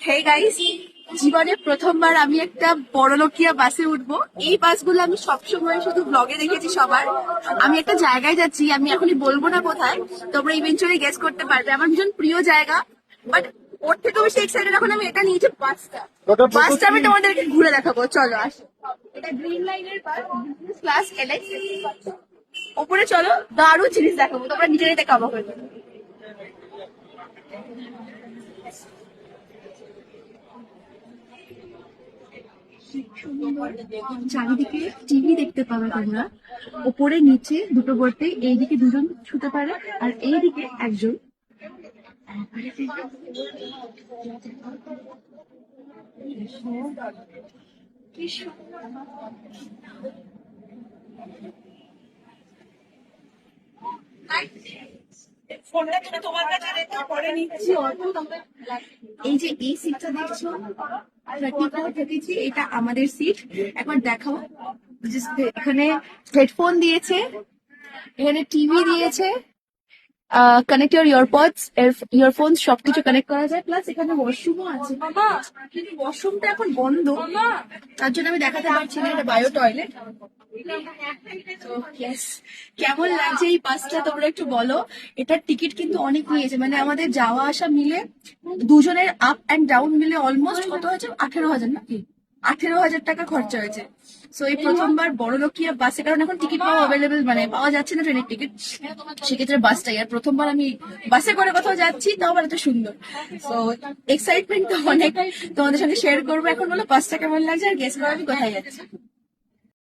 Hey guys, জীবনে প্রথমবার আমি একটা বড়লোকিয়া বাসে উঠবো। এই বাসগুলো আমি সবসময় শুধু ব্লগে দেখেছি সবার। আমি একটা জায়গায় যাচ্ছি, আমি এখনই বলবো না কোথায়, তোমরা ইভেন্চুয়ালি গেস করতে পারবে। আমার ভীষণ প্রিয় জায়গা, বাট ওর থেকেও বেশি এক্সাইটেড এখন আমি এটা নিয়েছি বাসটা। বাসটা আমি তোমাদেরকে ঘুরে দেখাবো, চলো আসো। এটা গ্রিন লাইনের বাস, বিজনেস ক্লাস এলএক্স। ওপরে চলো, দারুণ জিনিস দেখাবো, তোমরা নিজেরাই দেখে অবাক হয়ে যাবে। চারিদিকে টিভি দেখতে পাবে তোমরা। ওপরে নিচে দুটো গর্তে, এইদিকে দুজন শুতে পারে আর এইদিকে একজন। এই যে এই সিটটা দেখছো, 34 33, এটা আমাদের সিট। একবার দেখাও। এখানে হেডফোন দিয়েছে, এখানে টিভি দিয়েছে, কানেক্ট ইউর ইয়ারপডস, ইয়ারফোন সবকিছু কানেক্ট করা যায়। প্লাস এখানে ওয়াশরুমও আছে, কিন্তু ওয়াশরুমটা এখন বন্ধ, তার জন্য আমি দেখাতে পারছি না। এটা বায়ো টয়লেট। কেমন লাগছে এই বাসটা তোমরা একটু বলো। এটার টিকিট কিন্তু অনেক নিয়েছে, মানে আমাদের যাওয়া আসা মিলে দুজনের আপ অ্যান্ড ডাউন মিলে অলমোস্ট কত হয়েছে, 18,000 নাকি 18,000 টাকা খরচা হয়েছে। সো এই প্রথমবার বড়লোকিয়া বাসে, কারণ এখন টিকিট পাওয়া অ্যাভেলেবেল, মানে পাওয়া যাচ্ছে না ট্রেনের টিকিট, সেক্ষেত্রে বাসটাই। আর প্রথমবার আমি বাসে করে কোথাও যাচ্ছি, তাও আবার এত সুন্দর। সো এক্সাইটমেন্ট তো অনেক, তোমাদের সঙ্গে শেয়ার করবো। এখন বলো বাসটা কেমন লাগছে আর গেস করো আমি কোথায় যাচ্ছি।